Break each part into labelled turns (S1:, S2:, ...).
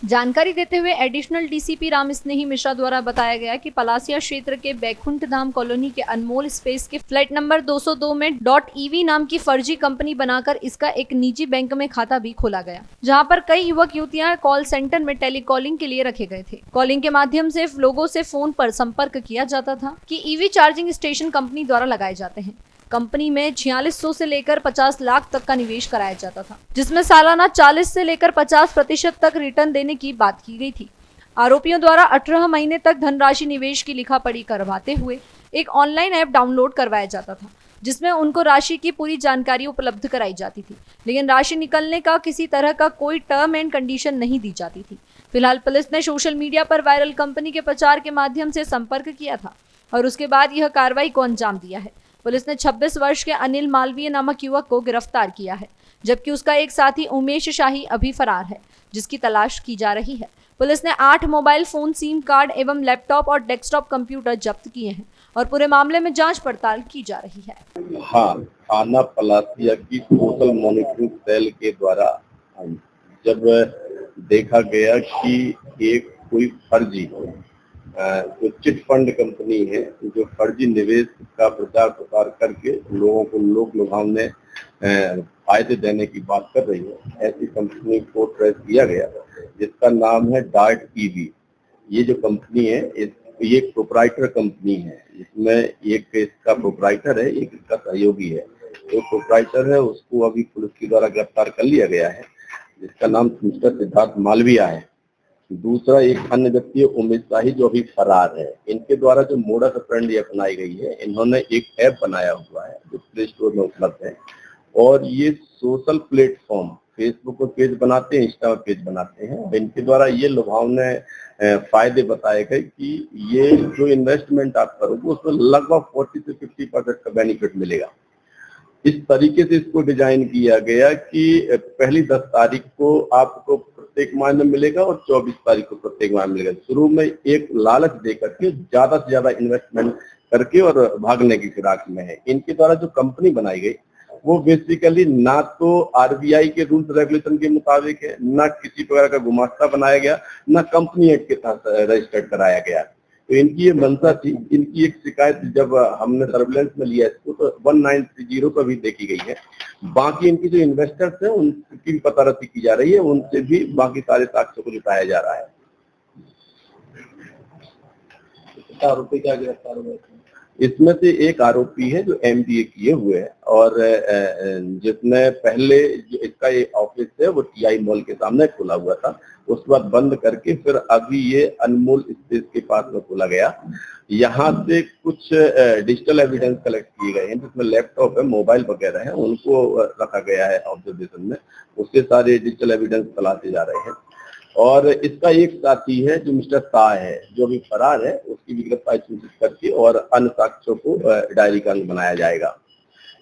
S1: जानकारी देते हुए एडिशनल डीसीपी राम स्नेही मिश्रा द्वारा बताया गया कि पलासिया क्षेत्र के बैकुंठ धाम कॉलोनी के अनमोल स्पेस के फ्लैट नंबर 202 में .ev नाम की फर्जी कंपनी बनाकर इसका एक निजी बैंक में खाता भी खोला गया, जहां पर कई युवक युवतियां कॉल सेंटर में टेलीकॉलिंग के लिए रखे गए थे। कॉलिंग के माध्यम से लोगों से फोन पर संपर्क किया जाता था कि ईवी चार्जिंग स्टेशन कंपनी द्वारा लगाए जाते हैं। कंपनी में 4600 से लेकर 50 लाख तक का निवेश कराया जाता था, जिसमें सालाना 40 से लेकर 50% तक रिटर्न देने की बात की गई थी। आरोपियों द्वारा 18 महीने तक धनराशि निवेश की लिखापढ़ी करवाते हुए एक ऑनलाइन ऐप डाउनलोड करवाया जाता था, जिसमें उनको राशि की पूरी जानकारी उपलब्ध कराई जाती थी, लेकिन राशि निकलने का किसी तरह का कोई टर्म एंड कंडीशन नहीं दी जाती थी। फिलहाल पुलिस ने सोशल मीडिया पर वायरल कंपनी के प्रचार के माध्यम से संपर्क किया था और उसके बाद यह कार्रवाई को अंजाम दिया है। पुलिस ने 26 वर्ष के अनिल मालवीय नामक युवक को गिरफ्तार किया है, जबकि उसका एक साथी उमेश शाही अभी फरार है, जिसकी तलाश की जा रही है। पुलिस ने 8 मोबाइल फोन, सिम कार्ड एवं लैपटॉप और डेस्कटॉप कंप्यूटर जब्त किए हैं और पूरे मामले में जांच पड़ताल की जा रही है।
S2: हाँ, थाना पलासिया की सोशल मॉनिटरिंग सेल के द्वारा जब देखा गया कि एक कोई फर्जी जो चिट फंड कंपनी है, जो फर्जी निवेश का प्रचार प्रसार करके लोगों को लोक लुभावने फायदे देने की बात कर रही है, ऐसी कंपनी को ट्रेस किया गया, जिसका नाम है .ev। ये जो कंपनी है, ये एक प्रोप्राइटर कंपनी है। इसमें एक इसका प्रोप्राइटर है, एक इसका सहयोगी है। जो प्रोप्राइटर है उसको अभी पुलिस के द्वारा गिरफ्तार कर लिया गया है, जिसका नाम मिस्टर सिद्धार्थ मालवीया है। दूसरा एक अन्य व्यक्ति है उमेश शाही, जो अभी फरार है। इनके द्वारा जो मोडस ऑपरेंडी अपनाई गई है, इन्होंने एक ऐप बनाया हुआ है जो प्ले स्टोर में उपलब्ध है, और ये सोशल प्लेटफॉर्म फेसबुक पर पेज बनाते हैं, इंस्टा पर पेज बनाते हैं। इनके द्वारा ये लुभावने फायदे बताए गए कि ये जो इन्वेस्टमेंट आप करोगे उसमें लगभग 40 से 50% का बेनिफिट मिलेगा। इस तरीके से इसको डिजाइन किया गया कि पहली 10 तारीख को आपको प्रत्येक माह में मिलेगा और 24 तारीख को प्रत्येक माह मिलेगा। शुरू में एक लालच दे करके ज्यादा से ज्यादा इन्वेस्टमेंट करके और भागने की फिराक में है। इनके द्वारा जो कंपनी बनाई गई वो बेसिकली ना तो आरबीआई के रूल्स रेगुलेशन के मुताबिक है, ना किसी प्रकार का गुमास्ता बनाया गया, ना कंपनी एक्ट के तहत रजिस्टर्ड कराया गया। तो इनकी ये मंशा थी। इनकी एक शिकायत जब हमने सर्विलेंस में लिया इसको तो 1930 पर भी देखी गई है। बाकी इनकी जो इन्वेस्टर्स हैं उनकी भी पता रसी की जा रही है, उनसे भी बाकी सारे साक्ष्यों को जुटाया जा रहा है। आरोपी क्या गिरफ्तार हुए? इसमें से एक आरोपी है जो एमबीए किए हुए है और जिसने पहले जो इसका ये ऑफिस है वो टीआई मॉल के सामने खोला हुआ था, उसके बाद बंद करके फिर अभी ये अनमोल स्पेस के पास में खोला गया। यहाँ से कुछ डिजिटल एविडेंस कलेक्ट किए गए हैं, जिसमें लैपटॉप है, मोबाइल वगैरह है, उनको रखा गया है ऑब्जर्वेशन में। उसके सारे डिजिटल एविडेंस तलाशे जा रहे हैं। और इसका एक साथी है जो मिस्टर शाह है, जो अभी फरार है, उसकी भी गिरफ्तारी सुनिश्चित करके और अन्य साक्ष्यों को डायरी का अंग बनाया जाएगा।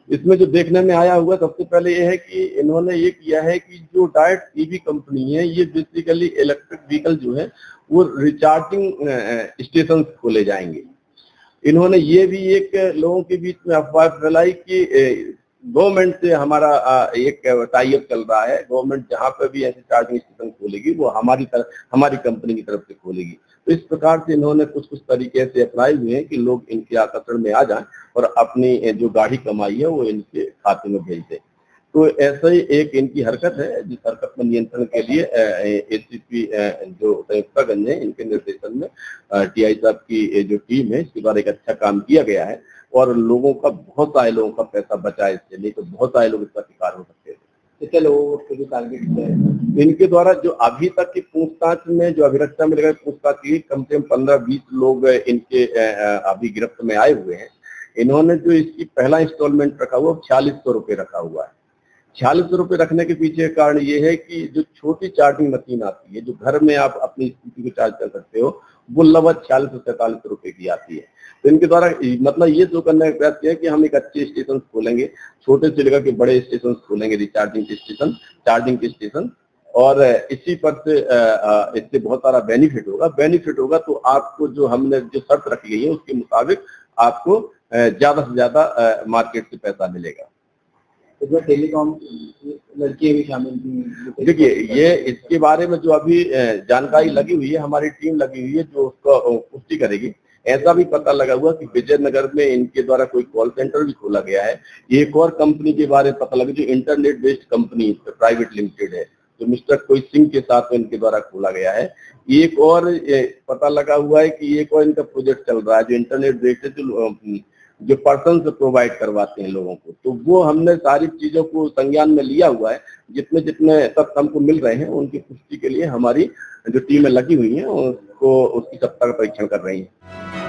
S2: इसमें जो देखने में आया हुआ सबसे पहले ये है कि इन्होंने ये किया है कि जो .ev कंपनी है, ये बेसिकली इलेक्ट्रिक व्हीकल जो है वो रिचार्जिंग स्टेशन खोले जाएंगे। इन्होंने ये भी एक लोगों के बीच में अफवाह फैलाई कि गवर्नमेंट से हमारा एक टाई अप चल रहा है, गवर्नमेंट जहां पर भी ऐसे चार्जिंग स्टेशन खोलेगी वो हमारी कंपनी की तरफ से खोलेगी। तो इस प्रकार से इन्होंने कुछ तरीके से अपनाए हुए हैं कि लोग इनके आकर्षण में आ जाएं और अपनी जो गाढ़ी कमाई है वो इनके खाते में भेज दें। तो ऐसा ही एक इनकी हरकत है, जिस हरकत में नियंत्रण के लिए एसीपी जो संयुक्तागंज है, इनके निर्देशन में टीआई साहब की जो टीम है, इसके द्वारा एक अच्छा काम किया गया है और लोगों का, बहुत सारे लोगों का पैसा बचा है इससे, नहीं तो बहुत सारे लोग इसका शिकार हो सकते थे। कितने लोगों को जो टारगेट किया है इनके द्वारा? जो अभी तक की पूछताछ में, जो अभिरक्षा में लगाई पूछताछ की, कम से कम 15-20 लोग इनके अभी गिरफ्त में आए हुए हैं। इन्होंने जो इसकी पहला इंस्टॉलमेंट रखा हुआ 4600 रुपये रखा हुआ है। 4600 रुपये रखने के पीछे कारण ये है कि जो छोटी चार्जिंग मशीन आती है, जो घर में आप अपनी स्कूटी को चार्ज कर सकते हो, वो लगभग 46 से 47 रुपये की आती है। तो इनके द्वारा मतलब ये शो करने का प्रयास किया कि हम एक अच्छे स्टेशन खोलेंगे, छोटे से लेकर के बड़े स्टेशन खोलेंगे, रिचार्जिंग के स्टेशन, चार्जिंग के स्टेशन, और इसी पर से इससे बहुत सारा बेनिफिट होगा। तो आपको जो हमने जो शर्त रखी गई है उसके मुताबिक आपको ज्यादा से ज्यादा मार्केट से पैसा मिलेगा। इसमें टेलीकॉम
S3: लड़कियां भी शामिल थी।
S2: देखिए, ये इसके बारे में जो अभी जानकारी लगी हुई है, हमारी टीम लगी हुई है जो उसको पुष्टि करेगी। ऐसा भी पता लगा हुआ कि विजयनगर में इनके द्वारा कोई कॉल सेंटर भी खोला गया है। एक और कंपनी के बारे में पता लगा जो internet based company private limited है, तो मिस्टर कोई सिंह के साथ में इनके द्वारा खोला गया है। एक और पता लगा हुआ है कि एक और इनका प्रोजेक्ट चल रहा है जो इंटरनेट बेस्ड है, जो पर्सन से प्रोवाइड करवाते हैं लोगों को। तो वो हमने सारी चीजों को संज्ञान में लिया हुआ है। जितने जितने तथ्य हमको मिल रहे हैं उनकी पुष्टि के लिए हमारी जो टीमें लगी हुई हैं उसको उसकी सत्ता का परीक्षण कर रही हैं।